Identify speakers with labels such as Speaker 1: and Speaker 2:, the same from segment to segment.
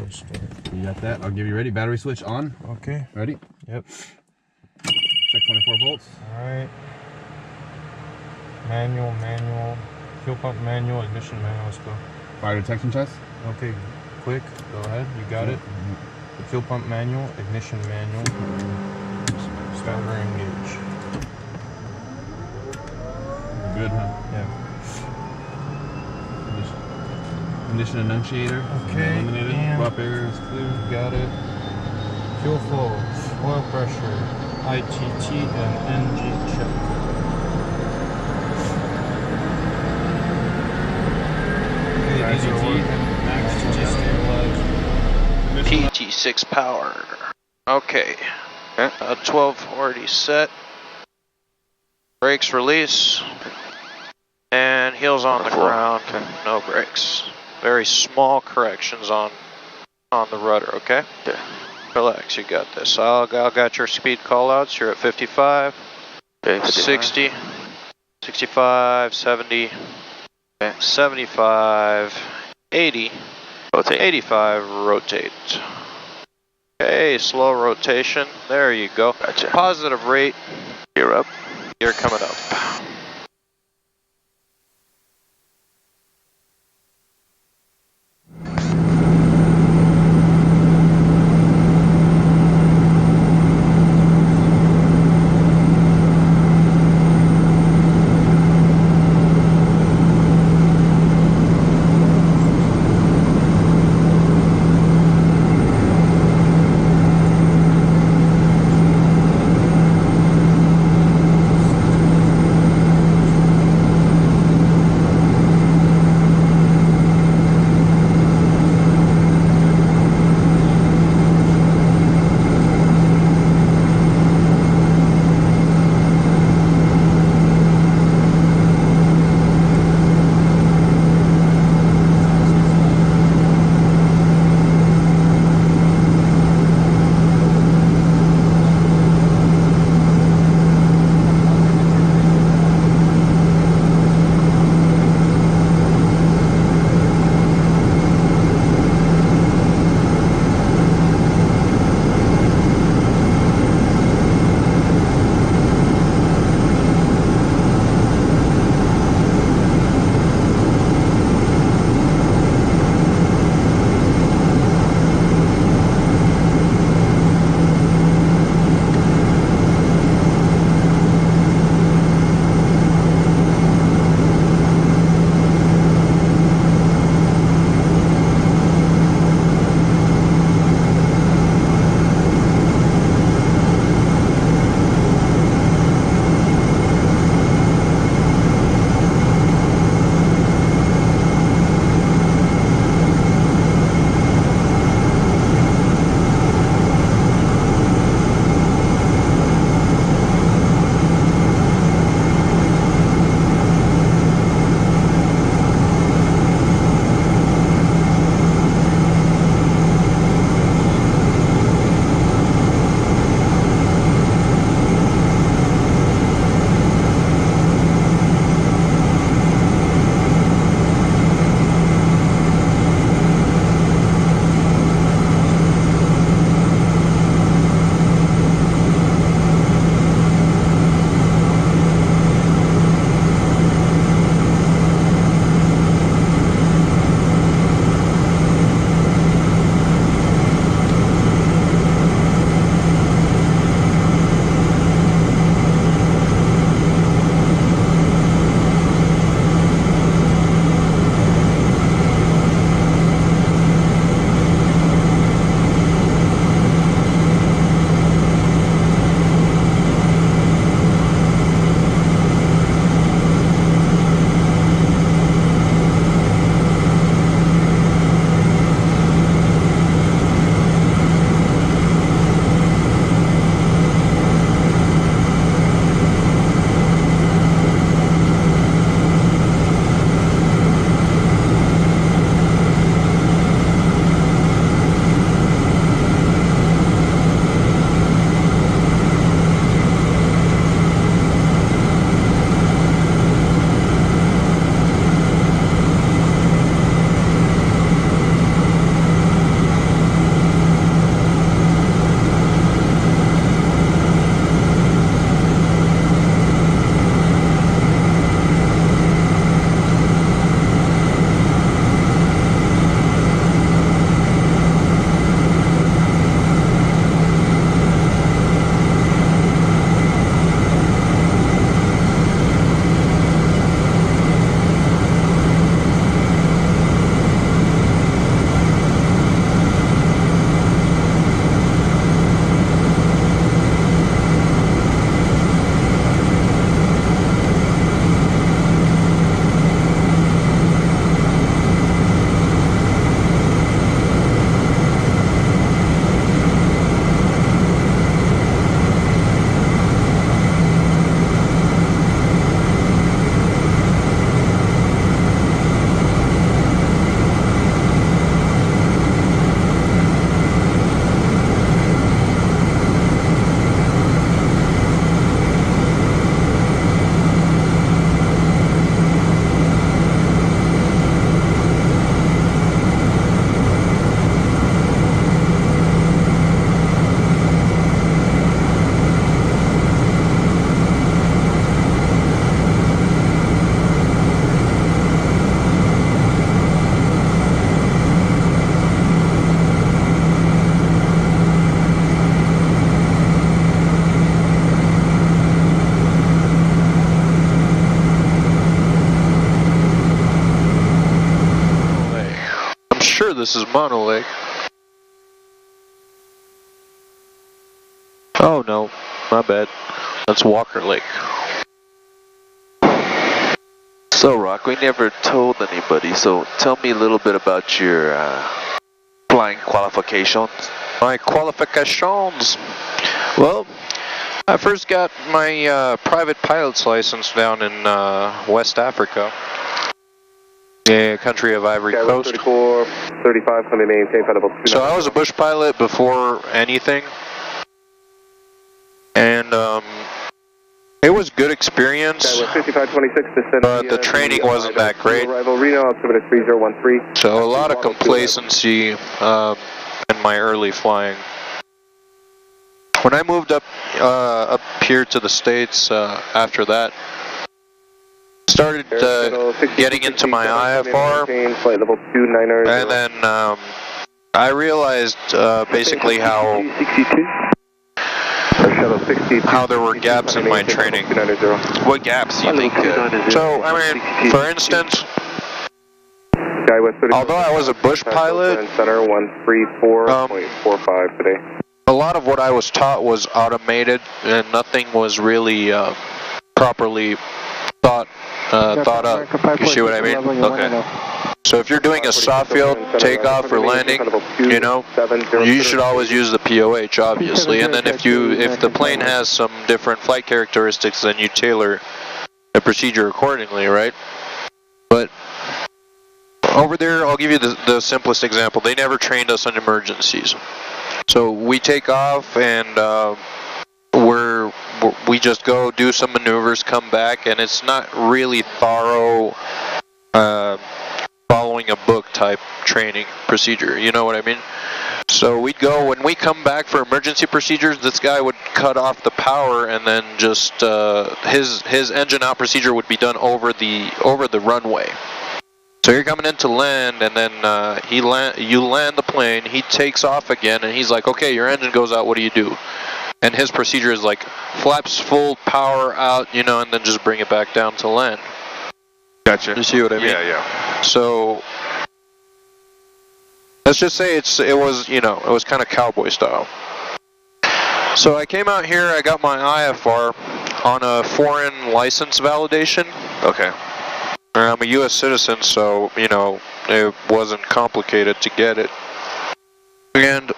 Speaker 1: push start.
Speaker 2: You got that? I'll give you ready. Battery switch on.
Speaker 1: Okay.
Speaker 2: Ready?
Speaker 1: Yep.
Speaker 2: Check 24 volts.
Speaker 1: Alright. Manual. Fuel pump manual, ignition manual. Let's go.
Speaker 2: Fire detection test.
Speaker 1: Okay, quick. Go ahead. You got it. The fuel pump manual, ignition manual. Starter engage.
Speaker 2: Good, huh?
Speaker 1: Yeah.
Speaker 2: Ignition annunciator.
Speaker 1: Okay.
Speaker 2: Eliminated.
Speaker 1: And
Speaker 2: Prop air is clear.
Speaker 1: you got it. Fuel flow, oil pressure, ITT, and NG check.
Speaker 3: PT6 power. Okay. 12 already set. Brakes release. And heels on the ground. No brakes. Very small corrections on the rudder, okay?
Speaker 4: Okay.
Speaker 3: Relax, you got this. I got your speed callouts. You're at 55,
Speaker 4: Okay.
Speaker 3: 60, 65, 70, 75, 80,
Speaker 4: Rotate.
Speaker 3: 85, rotate. Okay, slow rotation. There you go.
Speaker 4: Gotcha.
Speaker 3: Positive rate.
Speaker 4: Gear up.
Speaker 3: You're coming up. monolake. Oh no, my bad. That's Walker Lake.
Speaker 4: So, Rock, we never told anybody, so tell me a little bit about your flying qualifications.
Speaker 3: My qualifications. Well, I first got my private pilot's license down in West Africa, the country of Ivory Coast.
Speaker 5: 34, 35, let me maintain flight level 2.
Speaker 3: So I was a bush pilot before anything, and it was good experience,
Speaker 5: 5526,
Speaker 3: but the training wasn't that great.
Speaker 5: Arrival Reno, altimeter 3013.
Speaker 3: So a lot of complacency in my early flying. When I moved up here to the States after that, started getting into my IFR, and then I realized basically how there were gaps in my training.
Speaker 4: What gaps do you think?
Speaker 3: So, I mean, for instance, although I was a bush pilot,
Speaker 5: Center 134.45 today.
Speaker 3: a lot of what I was taught was automated, and nothing was really properly thought up. You see what I mean?
Speaker 4: Okay.
Speaker 3: So if you're doing a soft field takeoff or landing, you know, you should always use the POH, obviously. And then if the plane has some different flight characteristics, then you tailor the procedure accordingly, right? But over there, I'll give you the simplest example. They never trained us on emergencies. So we take off and we just go do some maneuvers, come back, and it's not really thorough following a book type training procedure, you know what I mean? So we'd go, when we come back for emergency procedures, this guy would cut off the power, and then just his engine out procedure would be done over the runway. So you're coming in to land, and then you land the plane, he takes off again, and he's like, okay, your engine goes out, what do you do? And his procedure is like, flaps full, power out, you know, and then just bring it back down to land.
Speaker 4: Gotcha.
Speaker 3: You see what I mean?
Speaker 4: Yeah.
Speaker 3: So let's just say it was kind of cowboy style. So I came out here, I got my IFR on a foreign license validation.
Speaker 4: Okay.
Speaker 3: And I'm a U.S. citizen, so, you know, it wasn't complicated to get it. And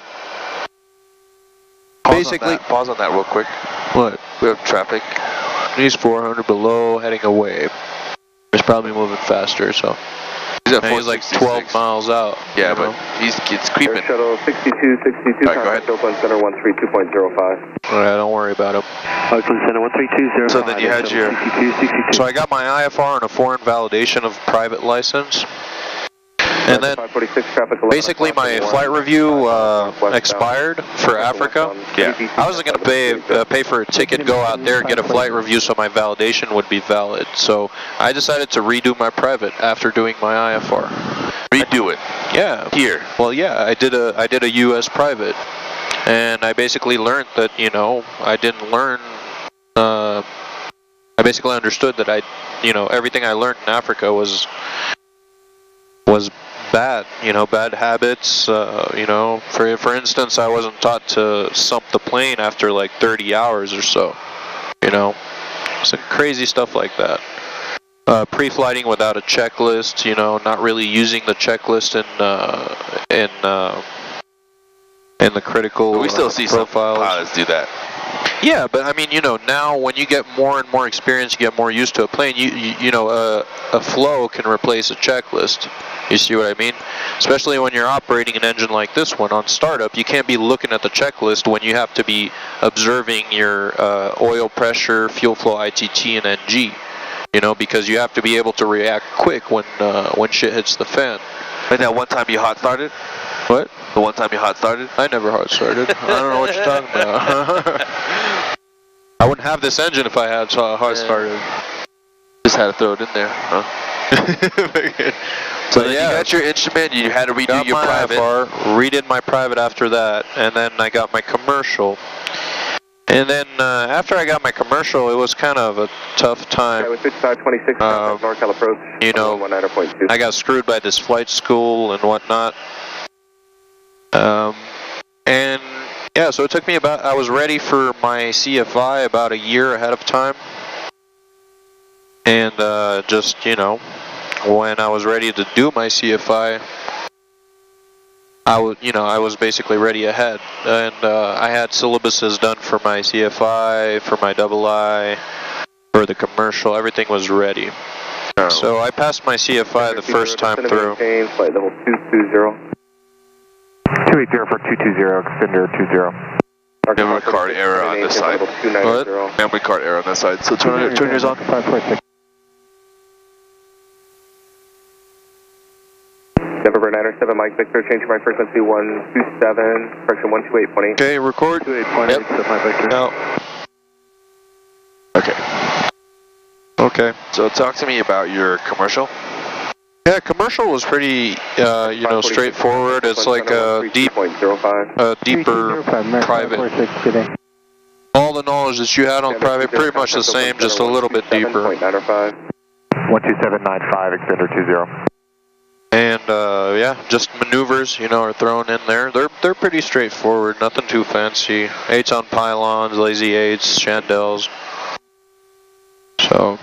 Speaker 3: basically...
Speaker 4: Pause on that real quick.
Speaker 3: What?
Speaker 4: We have traffic.
Speaker 3: He's 400 below, heading away. He's probably moving faster, so... He's like 12 miles out.
Speaker 4: Yeah, but it's creeping.
Speaker 5: Air Shuttle 6262,
Speaker 4: All right, go ahead.
Speaker 5: Oakland Center 132.05.
Speaker 3: Alright, don't worry about him.
Speaker 5: Oakland Center 132.05.
Speaker 4: So then you had your...
Speaker 3: So I got my IFR on a foreign validation of private license. And then basically my flight review expired for Africa.
Speaker 4: Yeah.
Speaker 3: I wasn't going to pay for a ticket, go out there, get a flight review so my validation would be valid. So I decided to redo my private after doing my IFR.
Speaker 4: Redo it.
Speaker 3: Yeah.
Speaker 4: Here.
Speaker 3: Well, yeah, I did a US private. And I basically learned that, you know, I basically understood that everything I learned in Africa was bad, you know, bad habits, you know, for instance, I wasn't taught to sump the plane after like 30 hours or so, you know, some crazy stuff like that. Pre-flighting without a checklist, you know, not really using the checklist in the critical
Speaker 4: But we still see
Speaker 3: profiles.
Speaker 4: some pilots do that.
Speaker 3: Yeah, but I mean, you know, now when you get more and more experience, you get more used to a plane, you know, a flow can replace a checklist. You see what I mean? Especially when you're operating an engine like this one on startup, you can't be looking at the checklist when you have to be observing your oil pressure, fuel flow, ITT, and NG. You know, because you have to be able to react quick when shit hits the fan.
Speaker 4: And that one time you hot started?
Speaker 3: What?
Speaker 4: The one time you hot started?
Speaker 3: I never hot started. I don't know what you're talking about. I wouldn't have this engine if I had hot started.
Speaker 4: Just had to throw it in there, huh? So then you got your instrument, you had to redo your private.
Speaker 3: IFR, redid my private after that, and then I got my commercial. And then after I got my commercial, it was kind of a tough time.
Speaker 5: With 5526, NorCal approach.
Speaker 3: You know, I got screwed by this flight school and whatnot. And yeah, so it took me I was ready for my CFI about a year ahead of time. And just, you know, when I was ready to do my CFI, I was basically ready ahead. And I had syllabuses done for my CFI, for my II, for the commercial, everything was ready.
Speaker 4: Oh.
Speaker 3: So I passed my CFI the first time through.
Speaker 5: Flight level 220.
Speaker 6: 280 for 220, extender 20.
Speaker 4: Memory card error on this side.
Speaker 3: What?
Speaker 4: Memory card error on that side. So turn yours on.
Speaker 6: 546.
Speaker 5: November 907, Mike Victor, change my frequency 127, correction 128.8.
Speaker 3: Okay, record.
Speaker 5: 28.8,
Speaker 3: Yep.
Speaker 5: so Mike Victor.
Speaker 3: No.
Speaker 4: Okay.
Speaker 3: Okay.
Speaker 4: So talk to me about your commercial.
Speaker 3: Yeah, commercial was pretty, you know, straightforward. It's like a deeper private. All the knowledge that you had on private, pretty much the same, just a little bit deeper.
Speaker 6: 12795, extender 20.
Speaker 3: And yeah, just maneuvers, you know, are thrown in there. They're pretty straightforward, nothing too fancy. 8s on pylons, lazy 8s, chandelles. So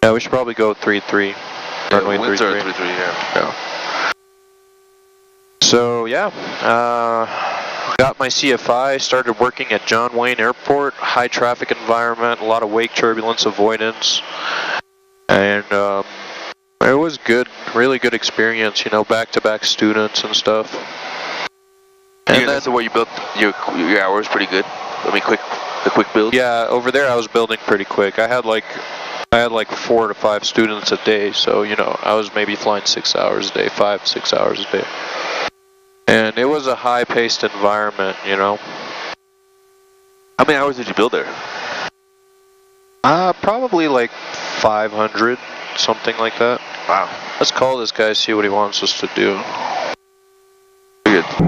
Speaker 3: yeah, we should probably go 3-3. Runway
Speaker 4: 3-3,
Speaker 3: 3-3.
Speaker 4: yeah.
Speaker 3: So yeah, got my CFI, started working at John Wayne Airport, high traffic environment, a lot of wake turbulence avoidance, and it was good, really good experience, you know, back-to-back students and stuff. And
Speaker 4: That's the way you built your hours pretty good. I mean, a quick build.
Speaker 3: Yeah, over there I was building pretty quick. I had like 4 to 5 students a day, so you know, I was maybe flying 6 hours a day, 5-6 hours a day. And it was a high-paced environment, you know.
Speaker 4: How many hours did you build there?
Speaker 3: Probably like 500, something like that.
Speaker 4: Wow.
Speaker 3: Let's call this guy, see what he wants us to do.
Speaker 4: Pretty good.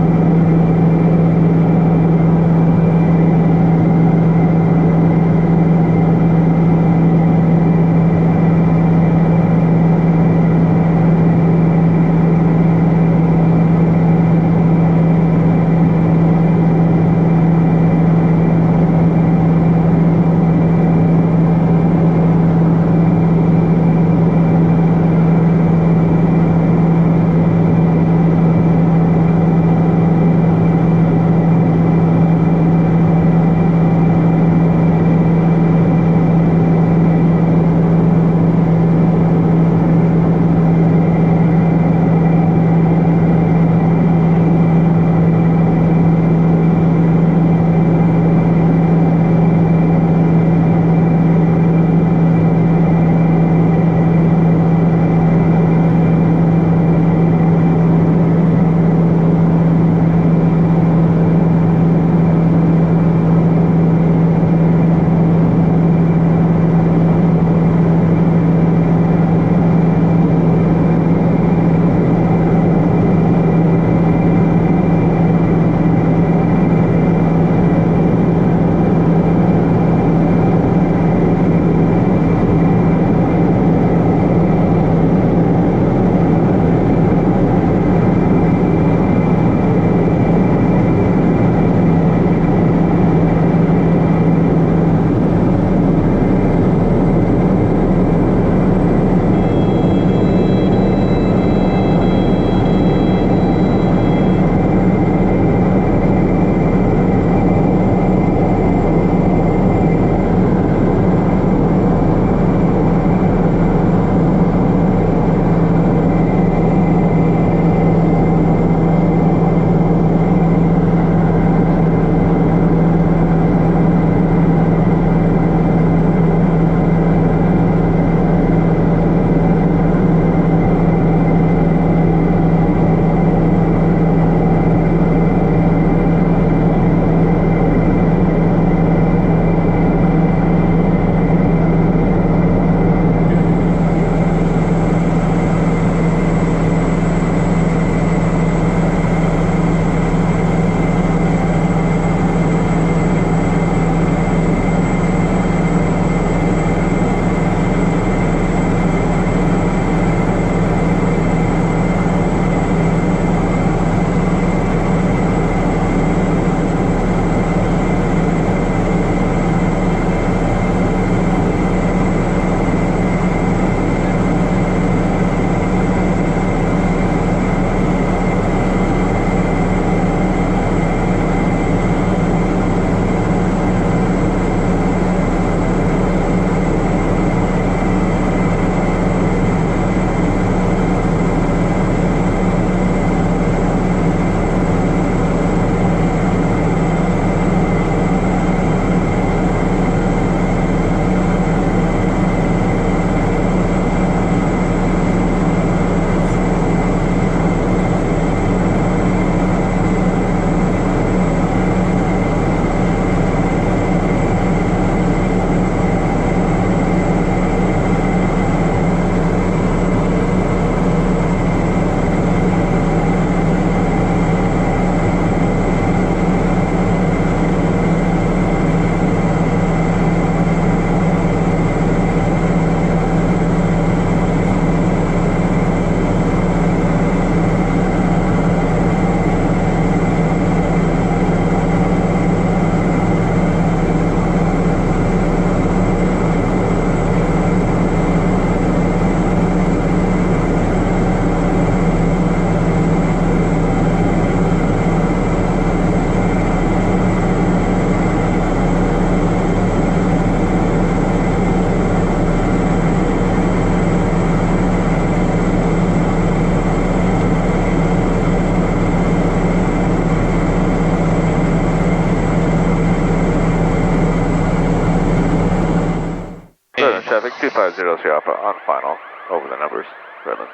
Speaker 4: Alpha on final over the numbers, Redlands.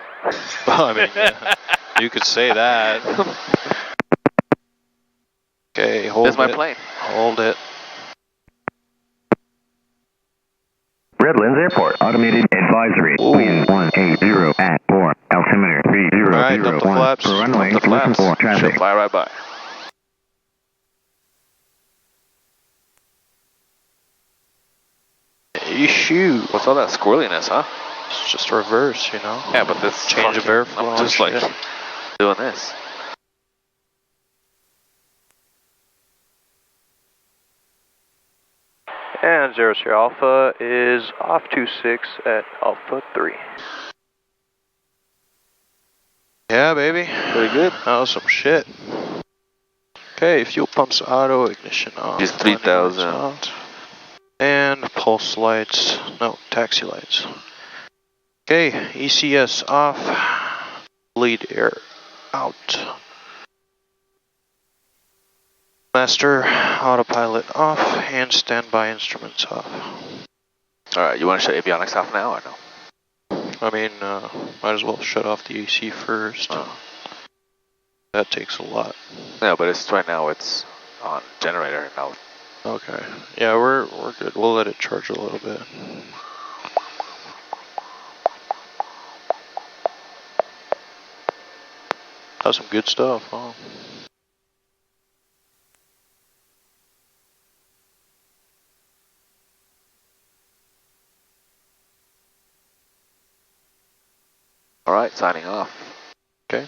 Speaker 3: Well, I mean, yeah, you could say that. Okay, hold
Speaker 4: This is my
Speaker 3: it.
Speaker 4: plane.
Speaker 3: Hold it.
Speaker 7: Redlands Airport, automated advisory. Wind 180 at 4, altimeter 3001.
Speaker 3: Alright, dump the flaps.
Speaker 7: For runway,
Speaker 4: Dump the
Speaker 7: listen
Speaker 4: flaps.
Speaker 7: for traffic.
Speaker 4: She'll fly right by.
Speaker 3: Issue.
Speaker 4: What's all that squirreliness, huh?
Speaker 3: It's just reverse, you know?
Speaker 4: Yeah, but this
Speaker 3: Change of airflow.
Speaker 4: I'm just like
Speaker 3: shit.
Speaker 4: doing this.
Speaker 5: And 00 Alpha is off 26 at Alpha 3.
Speaker 3: Yeah, baby.
Speaker 4: Pretty good.
Speaker 3: That was some shit. Okay, fuel pumps auto, ignition on.
Speaker 4: Just 3,000.
Speaker 3: Out. And pulse lights, no, taxi lights. Okay, ECS off, bleed air out. Master autopilot off and standby instruments off.
Speaker 4: Alright, you want to shut avionics off now or no?
Speaker 3: I mean, might as well shut off the AC first. That takes a lot.
Speaker 4: No, but it's right now it's on generator now.
Speaker 3: Okay. Yeah, we're good. We'll let it charge a little bit. That's some good stuff, huh?
Speaker 4: Alright, signing off.
Speaker 3: Okay.